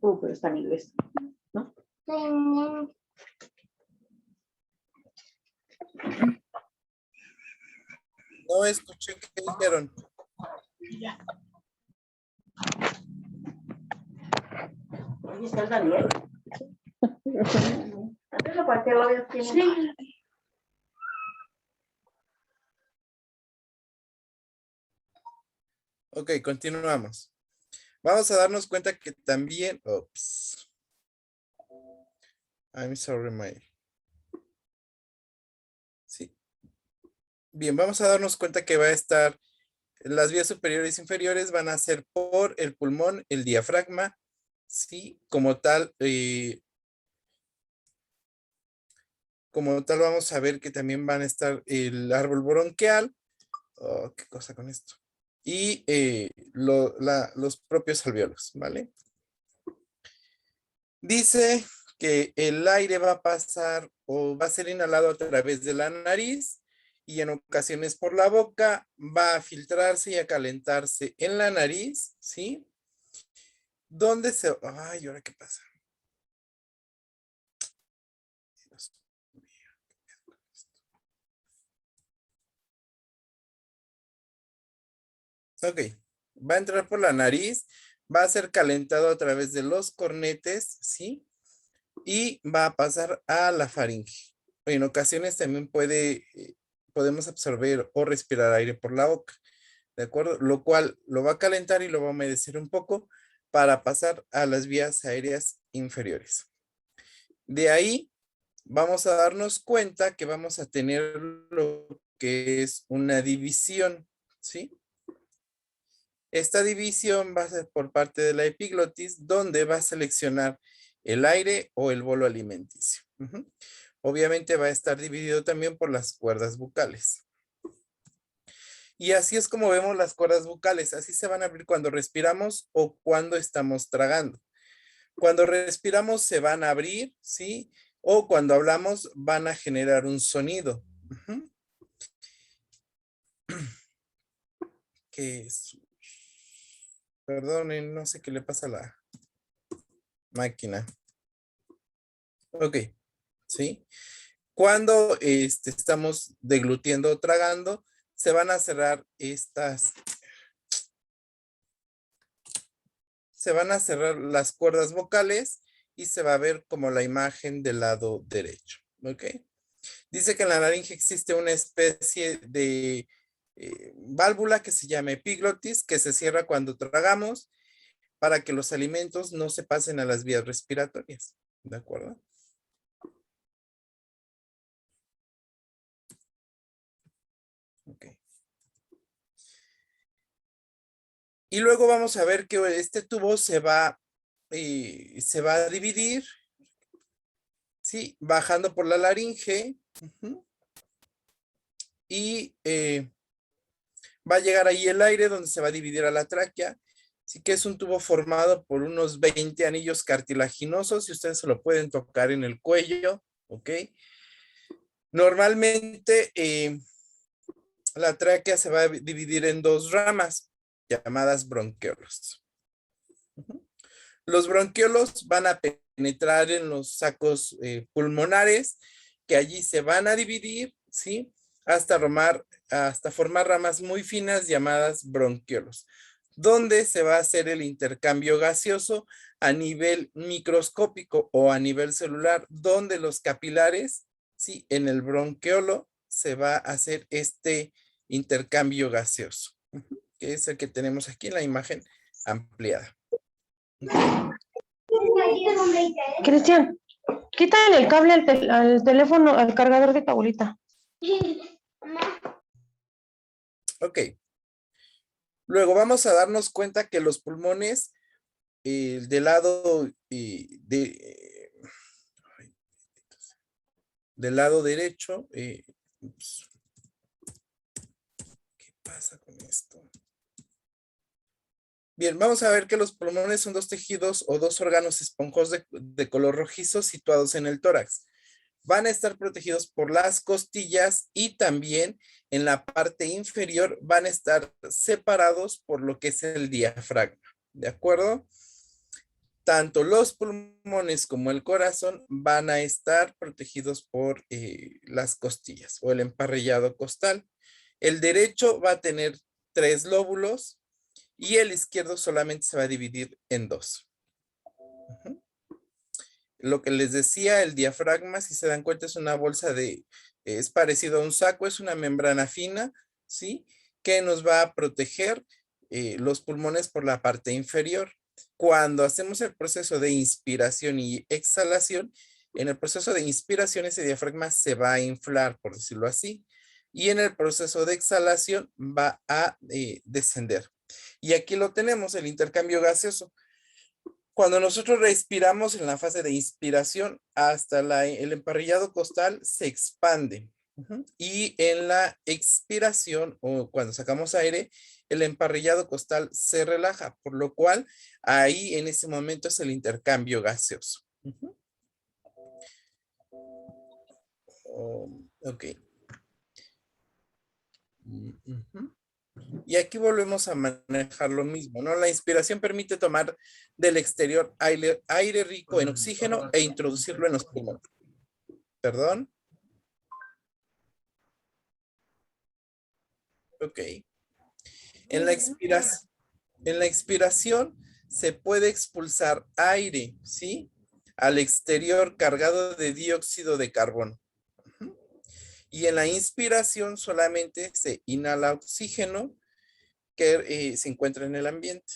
Pero está en inglés, ¿no? No escuché qué dijeron. Ahí está el Daniel. Antes para que lo veas tiene. Ok, continuamos. Vamos a darnos cuenta que también, oops. I'm sorry, sí. Bien, vamos a darnos cuenta que va a estar, las vías superiores e inferiores van a ser por el pulmón, el diafragma, sí, como tal vamos a ver que también van a estar el árbol bronquial, oh, qué cosa con esto, y los propios alvéolos, ¿vale? Dice que el aire va a pasar o va a ser inhalado a través de la nariz y en ocasiones por la boca, va a filtrarse y a calentarse en la nariz, ¿sí? ¿Dónde se... Ay, ¿ahora qué pasa? Dios mío. Ok, va a entrar por la nariz, va a ser calentado a través de los cornetes, ¿sí? Y va a pasar a la faringe. En ocasiones también podemos absorber o respirar aire por la boca, ¿de acuerdo? Lo cual lo va a calentar y lo va a humedecer un poco para pasar a las vías aéreas inferiores. De ahí vamos a darnos cuenta que vamos a tener lo que es una división, ¿sí? Esta división va a ser por parte de la epiglotis, donde va a seleccionar el aire o el bolo alimenticio. Obviamente va a estar dividido también por las cuerdas bucales. Y así es como vemos las cuerdas bucales. Así se van a abrir cuando respiramos o cuando estamos tragando. Cuando respiramos se van a abrir, ¿sí? O cuando hablamos van a generar un sonido. ¿Qué es? Perdonen, no sé qué le pasa a la máquina. Ok, ¿sí? Cuando estamos deglutiendo o tragando, se van a cerrar se van a cerrar las cuerdas vocales y se va a ver como la imagen del lado derecho, ¿ok? Dice que en la laringe existe una especie de válvula que se llama epiglotis, que se cierra cuando tragamos para que los alimentos no se pasen a las vías respiratorias, ¿de acuerdo? Ok. Y luego vamos a ver que este tubo se va a dividir, ¿sí? Bajando por la laringe. Y va a llegar ahí el aire donde se va a dividir a la tráquea. Así que es un tubo formado por unos 20 anillos cartilaginosos y ustedes se lo pueden tocar en el cuello, ¿ok? Normalmente la tráquea se va a dividir en dos ramas llamadas bronquiolos. Los bronquiolos van a penetrar en los sacos pulmonares que allí se van a dividir, ¿sí? Hasta formar ramas muy finas llamadas bronquiolos, donde se va a hacer el intercambio gaseoso a nivel microscópico o a nivel celular, donde los capilares, ¿sí? En el bronquiolo se va a hacer este intercambio gaseoso, que es el que tenemos aquí en la imagen ampliada. Cristian, quítale el cable al teléfono, al cargador de tu abuelita. Ok. Luego vamos a darnos cuenta que los pulmones del lado del lado derecho, ups, ¿qué pasa con esto? Bien, vamos a ver que los pulmones son dos tejidos o dos órganos esponjosos de color rojizo situados en el tórax. Van a estar protegidos por las costillas y también en la parte inferior van a estar separados por lo que es el diafragma, ¿de acuerdo? tanto los pulmones como el corazón van a estar protegidos por las costillas o el emparrillado costal. El derecho va a tener 3 lóbulos y el izquierdo solamente se va a dividir en 2. Ujú. Lo que les decía, el diafragma, si se dan cuenta, es una bolsa es parecido a un saco, es una membrana fina, ¿sí? Que nos va a proteger los pulmones por la parte inferior. Cuando hacemos el proceso de inspiración y exhalación, en el proceso de inspiración ese diafragma se va a inflar, por decirlo así, y en el proceso de exhalación va a descender. Y aquí lo tenemos, el intercambio gaseoso. Cuando nosotros respiramos en la fase de inspiración, hasta el emparrillado costal se expande. Ujú. Y en la expiración o cuando sacamos aire, el emparrillado costal se relaja, por lo cual ahí en ese momento es el intercambio gaseoso. Ujú. Ok. Ujú. Y aquí volvemos a manejar lo mismo, ¿no? La inspiración permite tomar del exterior aire rico en oxígeno e introducirlo en los pulmones. Perdón. Ok. En la expiración se puede expulsar aire, ¿sí? Al exterior cargado de dióxido de carbono. Ujú. Y en la inspiración solamente se inhala oxígeno que se encuentra en el ambiente.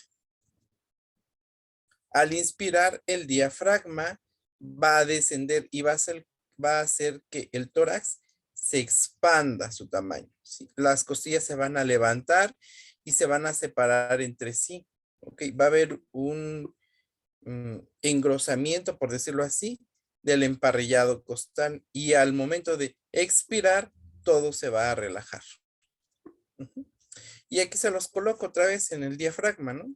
Al inspirar, el diafragma va a descender y va a hacer que el tórax se expanda su tamaño, ¿sí? Las costillas se van a levantar y se van a separar entre sí. ¿Ok? Va a haber un engrosamiento, por decirlo así, del emparrillado costal y al momento de expirar, todo se va a relajar. Ujú. Y aquí se los coloco otra vez en el diafragma, ¿no?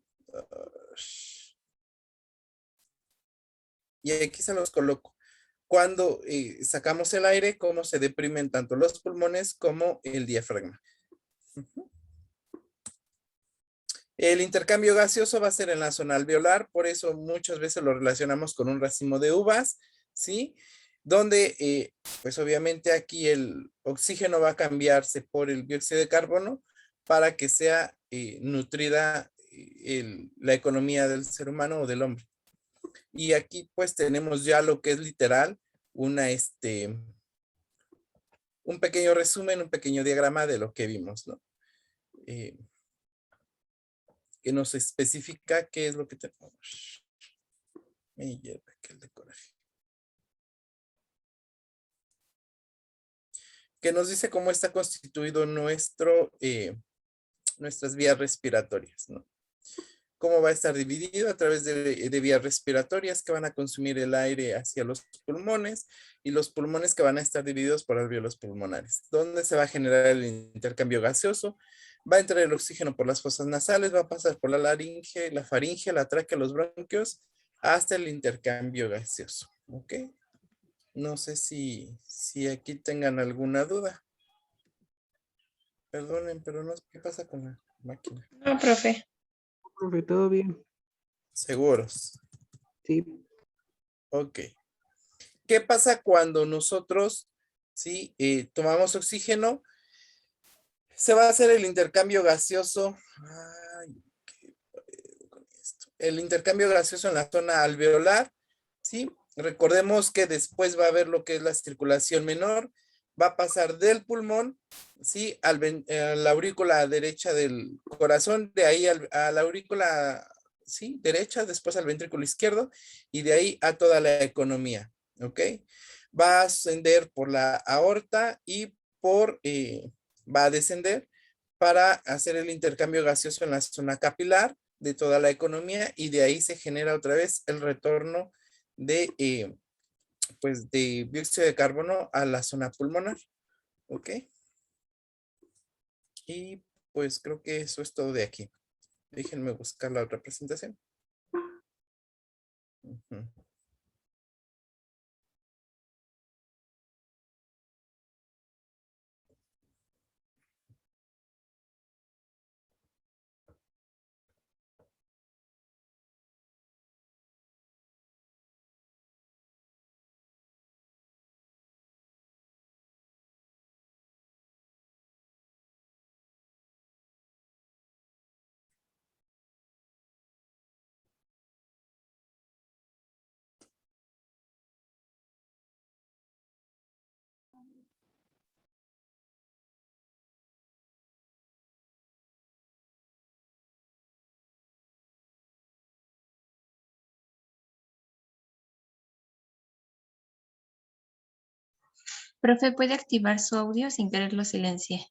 Y aquí se los coloco. Cuando sacamos el aire, cómo se deprimen tanto los pulmones como el diafragma. Ujú. El intercambio gaseoso va a ser en la zona alveolar, por eso muchas veces lo relacionamos con un racimo de uvas, ¿sí? Donde, pues obviamente aquí el oxígeno va a cambiarse por el dióxido de carbono para que sea nutrida la economía del ser humano o del hombre. Y aquí pues tenemos ya lo que es literal un pequeño resumen, un pequeño diagrama de lo que vimos, ¿no? Eh, que nos especifica qué es lo que tenemos. Me lleva aquel de coraje. Que nos dice cómo está constituido nuestras vías respiratorias, ¿no? Cómo va a estar dividido a través de vías respiratorias que van a consumir el aire hacia los pulmones y los pulmones que van a estar divididos por alvéolos pulmonares. ¿Dónde se va a generar el intercambio gaseoso? Va a entrar el oxígeno por las fosas nasales, va a pasar por la laringe, la faringe, la tráquea, los bronquios, hasta el intercambio gaseoso. ¿Ok? No sé si aquí tengan alguna duda. Perdonen, pero no sé qué pasa con la máquina. No, profe. Profe, todo bien. Seguros. Sí. Ok. ¿Qué pasa cuando nosotros, sí, tomamos oxígeno? Se va a hacer el intercambio gaseoso. Ay, qué pedo con esto. El intercambio gaseoso en la zona alveolar, ¿sí? Recordemos que después va a haber lo que es la circulación menor. Va a pasar del pulmón, ¿sí? A la aurícula derecha del corazón, de ahí a la aurícula, ¿sí? Derecha, después al ventrículo izquierdo y de ahí a toda la economía, ¿ok? Va a ascender por la aorta y va a descender para hacer el intercambio gaseoso en la zona capilar de toda la economía y de ahí se genera otra vez el retorno pues de dióxido de carbono a la zona pulmonar. ¿Ok? Y pues creo que eso es todo de aquí. Déjenme buscar la otra presentación. Ujú. Profe, ¿puede activar su audio sin querer lo silencié?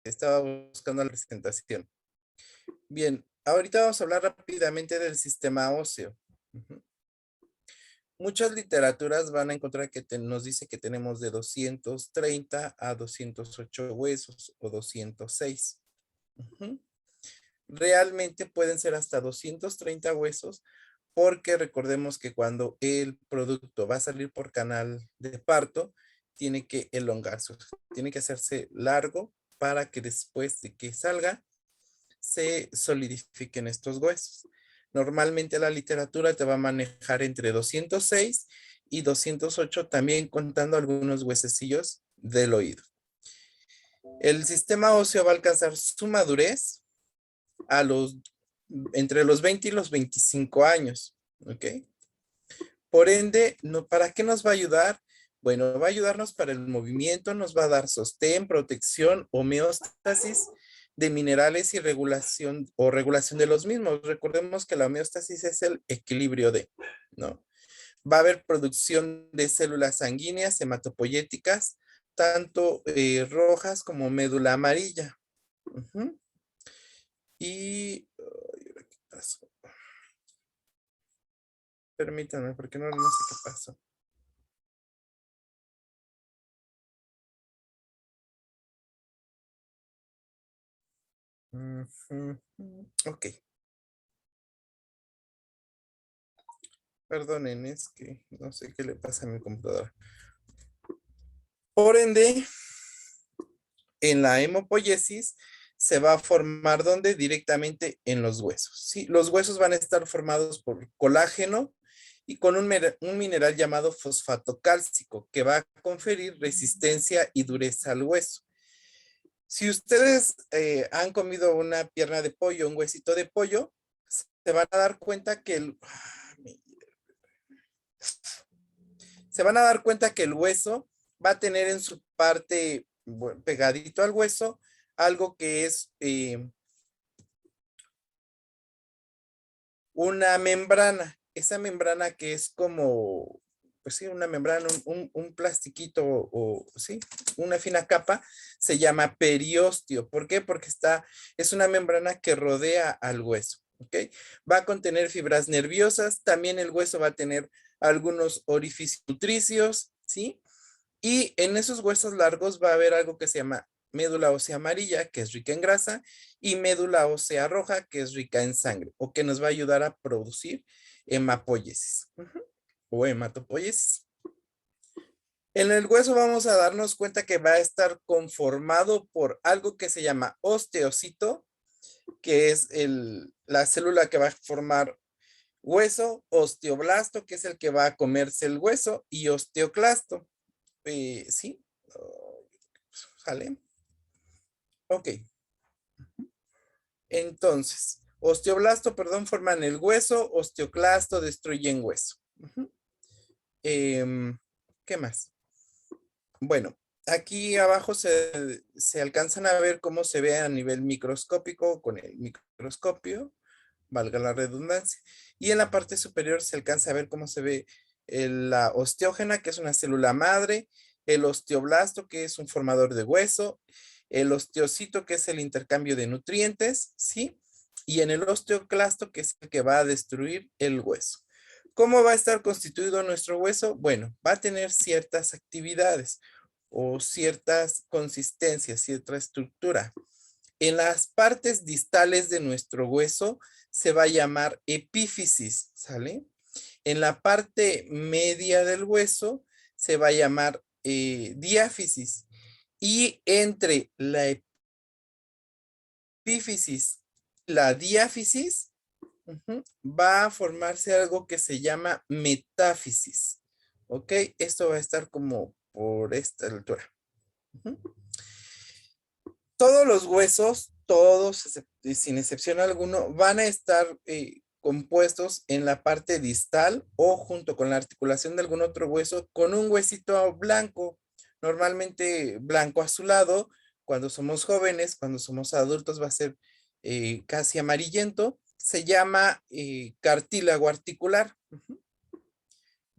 Estaba buscando la presentación. Bien, ahorita vamos a hablar rápidamente del sistema óseo. Ujú. Muchas literaturas van a encontrar que nos dice que tenemos de 230 a 208 huesos o 206. Ujú. Realmente pueden ser hasta 230 huesos porque recordemos que cuando el producto va a salir por canal de parto, tiene que elongarse, tiene que hacerse largo para que después de que salga, se solidifiquen estos huesos. Normalmente la literatura te va a manejar entre 206 y 208, también contando algunos huesecillos del oído. El sistema óseo va a alcanzar su madurez a entre los 20 y los 25 años, ¿ok? Por ende, ¿para qué nos va a ayudar? Bueno, va a ayudarnos para el movimiento, nos va a dar sostén, protección, homeostasis de minerales y regulación de los mismos. Recordemos que la homeostasis es el equilibrio de, ¿no? Va a haber producción de células sanguíneas hematopoyéticas, tanto rojas como médula amarilla. Ujú. Y, ¿ahora qué pasó? Permítanme, porque no sé qué pasó. Ujú. Ok. Perdonen, es que no sé qué le pasa a mi computadora. Por ende, en la hemopóiesis se va a formar ¿dónde? Directamente en los huesos. ¿Sí? Los huesos van a estar formados por colágeno y con un mineral llamado fosfato cálcico que va a conferir resistencia y dureza al hueso. Si ustedes han comido una pierna de pollo, un huesito de pollo, se van a dar cuenta que el hueso va a tener en su parte pegadito al hueso algo que es una membrana. Esa membrana que es como, pues sí, una membrana, un plastiquito o sí, una fina capa, se llama periósteo. ¿Por qué? Porque es una membrana que rodea al hueso. ¿Ok? Va a contener fibras nerviosas, también el hueso va a tener algunos orificios nutricios, ¿sí? Y en esos huesos largos va a haber algo que se llama médula ósea amarilla, que es rica en grasa, y médula ósea roja, que es rica en sangre, o que nos va a ayudar a producir hemapóiesis o hematopoiesis. En el hueso vamos a darnos cuenta que va a estar conformado por algo que se llama osteocito, que es la célula que va a formar hueso, osteoblasto, que es el que va a comerse el hueso, y osteoclasto. ¿Sí? ¿Sale? Ok. Entonces, osteoblasto, perdón, forman el hueso, osteoclasto destruyen hueso. Ujú. ¿Qué más? Bueno, aquí abajo se alcanzan a ver cómo se ve a nivel microscópico con el microscopio, valga la redundancia. Y en la parte superior se alcanza a ver cómo se ve la osteógena, que es una célula madre, el osteoblasto, que es un formador de hueso, el osteocito, que es el intercambio de nutrientes, ¿sí? Y en el osteoclasto, que es el que va a destruir el hueso. ¿Cómo va a estar constituido nuestro hueso? Bueno, va a tener ciertas actividades o ciertas consistencias, cierta estructura. En las partes distales de nuestro hueso se va a llamar epífisis, ¿sale? En la parte media del hueso se va a llamar diáfisis. Y entre la epífisis y la diáfisis va a formarse algo que se llama metáfisis. ¿Ok? Esto va a estar como por esta altura. Todos los huesos, todos, sin excepción alguno, van a estar compuestos en la parte distal o junto con la articulación de algún otro hueso con un huesito blanco, normalmente blanco azulado, cuando somos jóvenes, cuando somos adultos va a ser casi amarillento. Se llama cartílago articular. Ujú.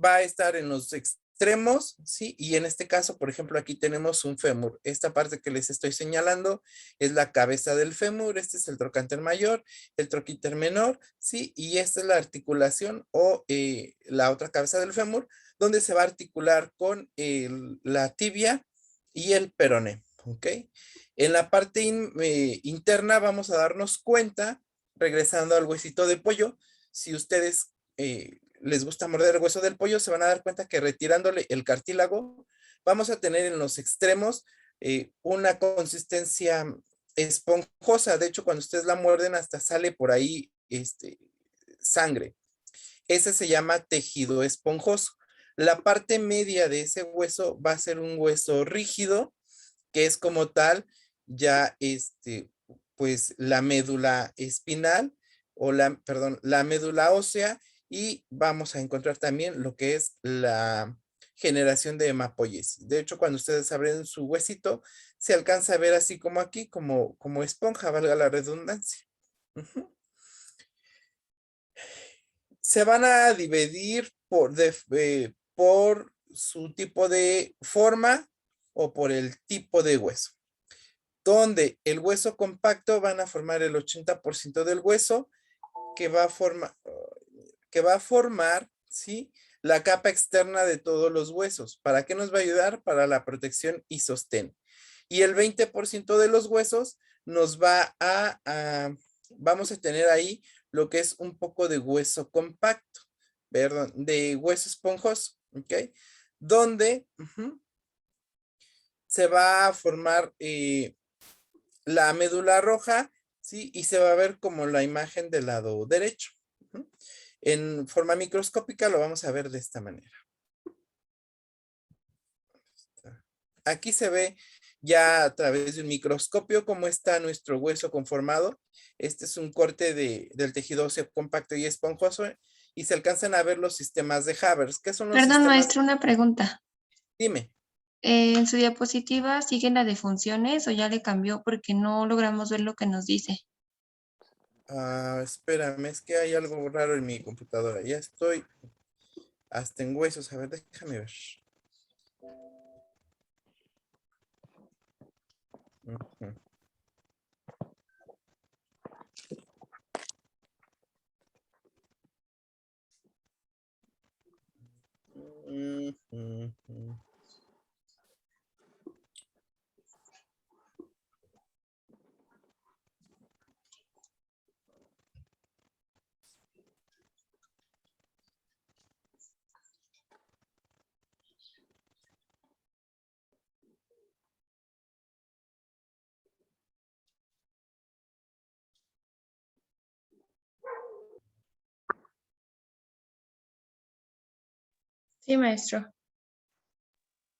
Va a estar en los extremos, ¿sí? Y en este caso, por ejemplo, aquí tenemos un fémur. Esta parte que les estoy señalando es la cabeza del fémur. Este es el trocánter mayor, el troquíter menor, ¿sí? Y esta es la articulación o la otra cabeza del fémur, donde se va a articular con la tibia y el peroné, ¿ok? En la parte interna vamos a darnos cuenta, regresando al huesito de pollo, si ustedes les gusta morder el hueso del pollo, se van a dar cuenta que retirándole el cartílago, vamos a tener en los extremos una consistencia esponjosa. De hecho, cuando ustedes la muerden, hasta sale por ahí sangre. Ese se llama tejido esponjoso. La parte media de ese hueso va a ser un hueso rígido, que es como tal ya pues la médula espinal o la médula ósea, y vamos a encontrar también lo que es la generación de hemapoiesis. De hecho, cuando ustedes abren su huesito, se alcanza a ver así como aquí, como esponja, valga la redundancia. Ujú. Se van a dividir por su tipo de forma o por el tipo de hueso. Donde el hueso compacto van a formar el 80% del hueso, que va a formar, ¿sí?, la capa externa de todos los huesos. ¿Para qué nos va a ayudar? Para la protección y sostén. Y el 20% de los huesos nos va vamos a tener ahí lo que es un poco de hueso compacto, perdón, de hueso esponjoso, ¿ok? Donde se va a formar la médula roja, ¿sí? Y se va a ver como la imagen del lado derecho. Ujú. En forma microscópica lo vamos a ver de esta manera. Aquí se ve ya a través de un microscopio cómo está nuestro hueso conformado. Este es un corte del tejido óseo compacto y esponjoso, y se alcanzan a ver los sistemas de Haber. ¿Qué son los Perdón, sistemas? maestro, una pregunta. Dime. ¿En su diapositiva sigue la de funciones o ya le cambió porque no logramos ver lo que nos dice? Espérame, es que hay algo raro en mi computadora. Ya estoy hasta en huesos. A ver, déjame ver. Ujú. Ujú. Sí, maestro.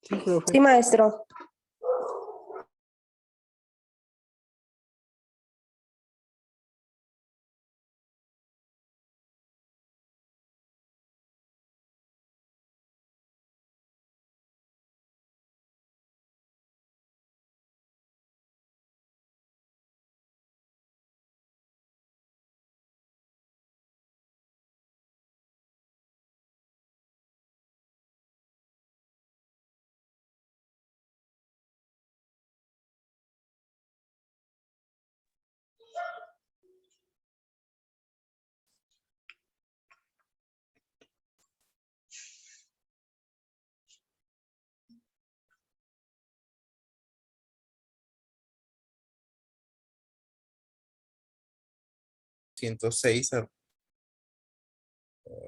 Sí, profe. Sí, maestro.106.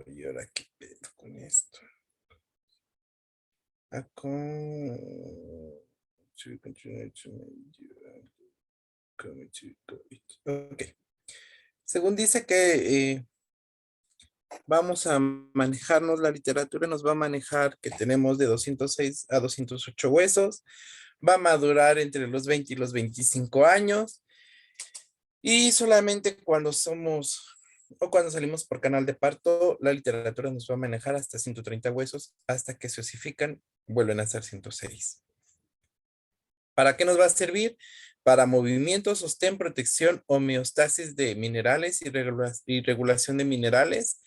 Y ahora qué pedo con esto. Ok. Según dice que vamos a manejarnos, la literatura nos va a manejar que tenemos de 206 a 208 huesos, va a madurar entre los 20 y los 25 años, y solamente cuando cuando salimos por canal de parto, la literatura nos va a manejar hasta 130 huesos, hasta que se osifican, vuelven a ser 106. ¿Para qué nos va a servir? Para movimiento, sostén, protección, homeostasis de minerales y regulación de minerales,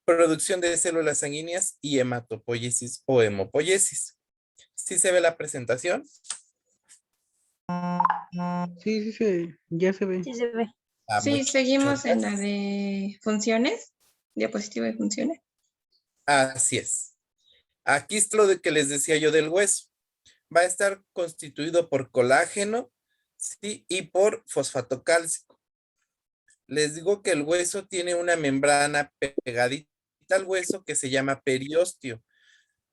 producción de células sanguíneas y hematopoiesis o hemopoiesis. ¿Sí se ve la presentación? Sí, ya se ve. Sí se ve. Ah, Sí, muchas seguimos en la gracias. de funciones, diapositiva de funciones. Así es. Aquí es lo de que les decía yo del hueso. Va a estar constituido por colágeno, ¿sí? Y por fosfato cálcico. Les digo que el hueso tiene una membrana pegadita al hueso que se llama periósteo.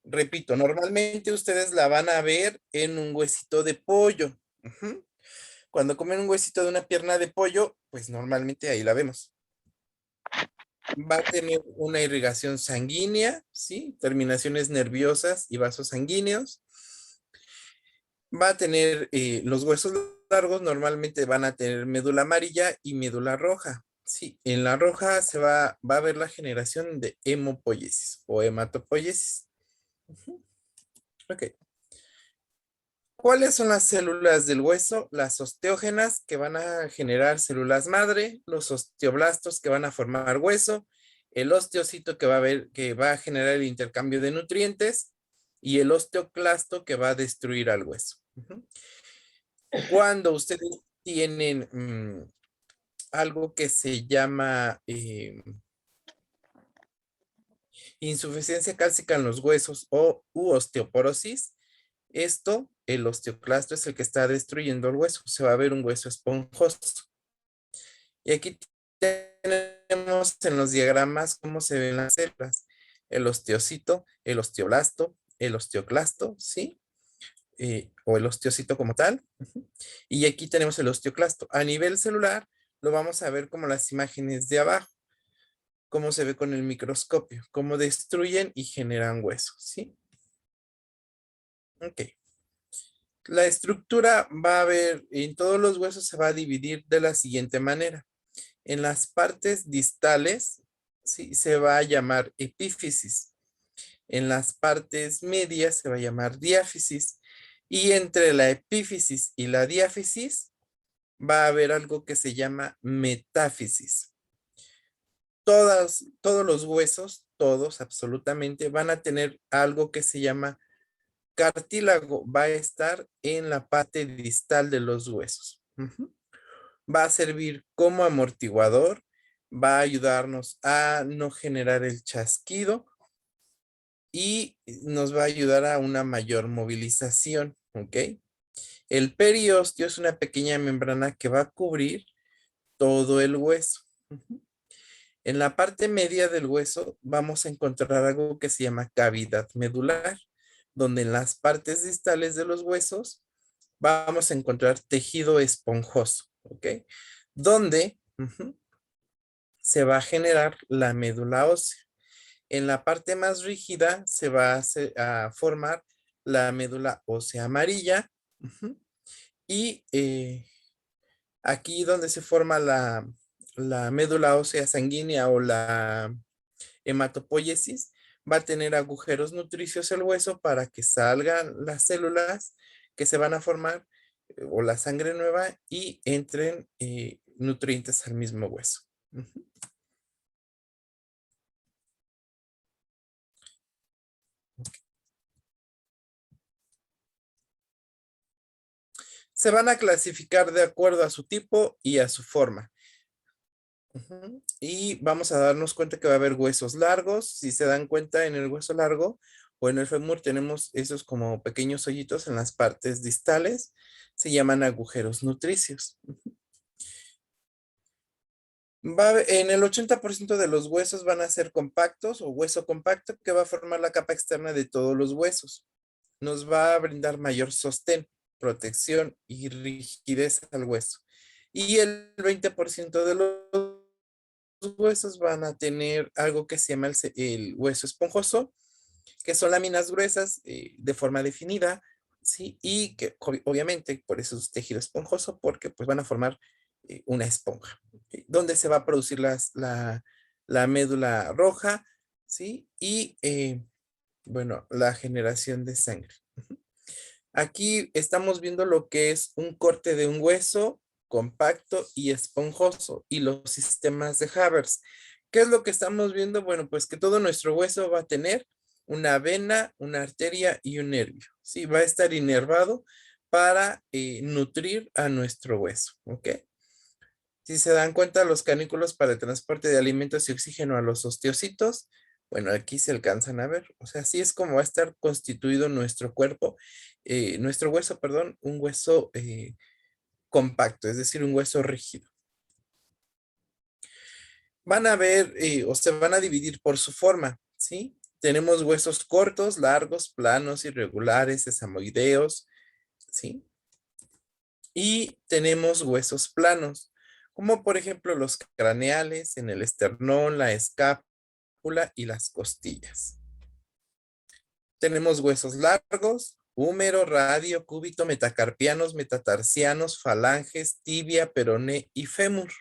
Repito, normalmente ustedes la van a ver en un huesito de pollo. Ujú. Cuando comen un huesito de una pierna de pollo, pues normalmente ahí la vemos. Va a tener una irrigación sanguínea, ¿sí? Terminaciones nerviosas y vasos sanguíneos. Va a tener los huesos largos, normalmente van a tener médula amarilla y médula roja. Sí, en la roja va a haber la generación de hemopoiesis o hematopoiesis. Ujú. Ok. ¿Cuáles son las células del hueso? Las osteógenas que van a generar células madre, los osteoblastos que van a formar hueso, el osteocito que va a generar el intercambio de nutrientes y el osteoclasto que va a destruir al hueso. Ujú. Cuando ustedes tienen algo que se llama insuficiencia cálcica en los huesos u osteoporosis, el osteoclasto es el que está destruyendo el hueso. Se va a ver un hueso esponjoso. Y aquí tenemos en los diagramas cómo se ven las células. El osteocito, el osteoblasto, el osteoclasto, ¿sí? O el osteocito como tal. Ujú. Y aquí tenemos el osteoclasto. A nivel celular, lo vamos a ver como las imágenes de abajo, cómo se ve con el microscopio, cómo destruyen y generan huesos, ¿sí? Ok. La estructura va a ver, en todos los huesos se va a dividir de la siguiente manera. En las partes distales, ¿sí? Se va a llamar epífisis. En las partes medias se va a llamar diáfisis. Y entre la epífisis y la diáfisis va a haber algo que se llama metáfisis. Todos los huesos, todos absolutamente, van a tener algo que se llama cartílago. Va a estar en la parte distal de los huesos. Ujú. Va a servir como amortiguador, va a ayudarnos a no generar el chasquido y nos va a ayudar a una mayor movilización, ¿ok? El periósteo es una pequeña membrana que va a cubrir todo el hueso. Ujú. En la parte media del hueso vamos a encontrar algo que se llama cavidad medular, donde en las partes distales de los huesos vamos a encontrar tejido esponjoso, ¿ok? Donde se va a generar la médula ósea. En la parte más rígida se va a formar la médula ósea amarilla. Ujú. Y aquí donde se forma la médula ósea sanguínea o la hematopoiesis, va a tener agujeros nutricios el hueso para que salgan las células que se van a formar o la sangre nueva y entren nutrientes al mismo hueso. Ujú. Se van a clasificar de acuerdo a su tipo y a su forma. Ujú. Y vamos a darnos cuenta que va a haber huesos largos. Si se dan cuenta, en el hueso largo o en el fémur tenemos esos como pequeños hoyitos en las partes distales. Se llaman agujeros nutricios. En el 80% de los huesos van a ser compactos o hueso compacto que va a formar la capa externa de todos los huesos. Nos va a brindar mayor sostén, protección y rigidez al hueso. Y el 20% de los huesos van a tener algo que se llama el hueso esponjoso, que son láminas gruesas de forma definida, ¿sí? Y que obviamente por eso es tejido esponjoso, porque pues van a formar una esponja, ¿ok? Donde se va a producir la médula roja, ¿sí? Y bueno, la generación de sangre. Ujú. Aquí estamos viendo lo que es un corte de un hueso compacto y esponjoso y los sistemas de Havertz. ¿Qué es lo que estamos viendo? Bueno, pues que todo nuestro hueso va a tener una vena, una arteria y un nervio. Sí, va a estar inervado para nutrir a nuestro hueso, ¿ok? Si se dan cuenta, los canículos para el transporte de alimentos y oxígeno a los osteocitos, bueno, aquí se alcanzan a ver. O sea, así es como va a estar constituido nuestro cuerpo, nuestro hueso, perdón, un hueso compacto, es decir, un hueso rígido. Van a ver o se van a dividir por su forma, ¿sí? Tenemos huesos cortos, largos, planos, irregulares, sesamoideos, ¿sí? Y tenemos huesos planos, como por ejemplo los craneales, en el esternón, la escápula y las costillas. Tenemos huesos largos, húmero, radio, cúbito, metacarpianos, metatarsianos, falanges, tibia, peroné y fémur.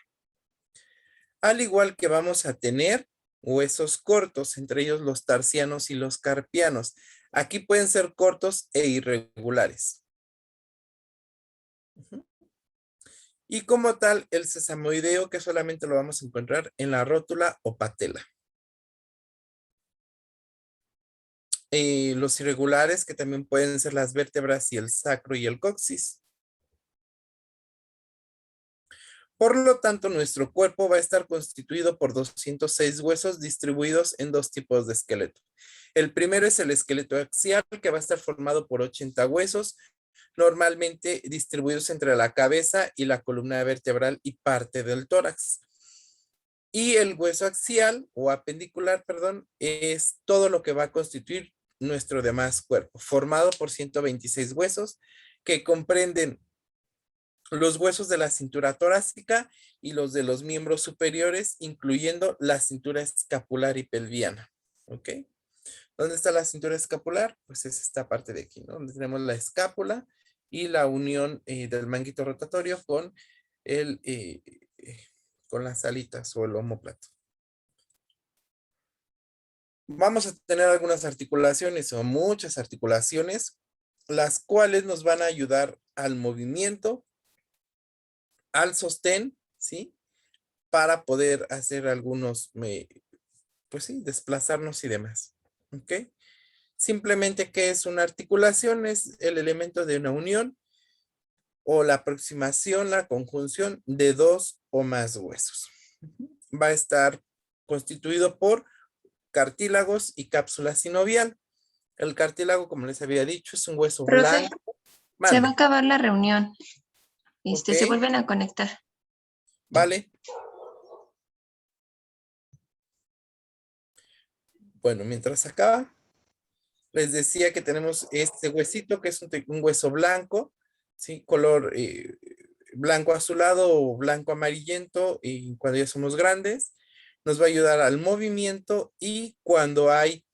Al igual que vamos a tener huesos cortos, entre ellos los tarsianos y los carpianos. Aquí pueden ser cortos e irregulares. Y como tal, el sesamoideo, que solamente lo vamos a encontrar en la rótula o patela. Los irregulares, que también pueden ser las vértebras y el sacro y el coxis. Por lo tanto, nuestro cuerpo va a estar constituido por 206 huesos distribuidos en dos tipos de esqueleto. El primero es el esqueleto axial, que va a estar formado por 80 huesos, normalmente distribuidos entre la cabeza y la columna vertebral y parte del tórax. Y el hueso axial o apendicular, perdón, es todo lo que va a constituir nuestro demás cuerpo, formado por 126 huesos que comprenden los huesos de la cintura torácica y los de los miembros superiores, incluyendo la cintura escapular y pelviana. ¿Ok? ¿Dónde está la cintura escapular? Pues es esta parte de aquí, ¿no? Donde tenemos la escápula y la unión del manguito rotatorio con con las alitas o el omóplato. Vamos a tener algunas articulaciones o muchas articulaciones, las cuales nos van a ayudar al movimiento, al sostén, ¿sí? Para poder hacer algunos, pues sí, desplazarnos y demás. ¿Ok? Simplemente, ¿qué es una articulación? Es el elemento de una unión o la aproximación, la conjunción de dos o más huesos. Va a estar constituido por cartílagos y cápsula sinovial. El cartílago, como les había dicho, es un hueso Profe, blanco. se va a Mande, acabar la reunión. ¿ok? Se vuelven a conectar. Vale. Bueno, mientras acaba, les decía que tenemos este huesito que es un hueso blanco, ¿sí? Color blanco azulado o blanco amarillento, y cuando ya somos grandes, nos va a ayudar al movimiento, y cuando hay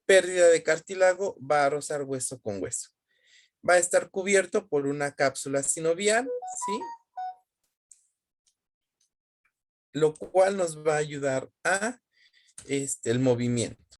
pérdida de cartílago, va a rozar hueso con hueso. Va a estar cubierto por una cápsula sinovial, ¿sí? Lo cual nos va a ayudar a el movimiento.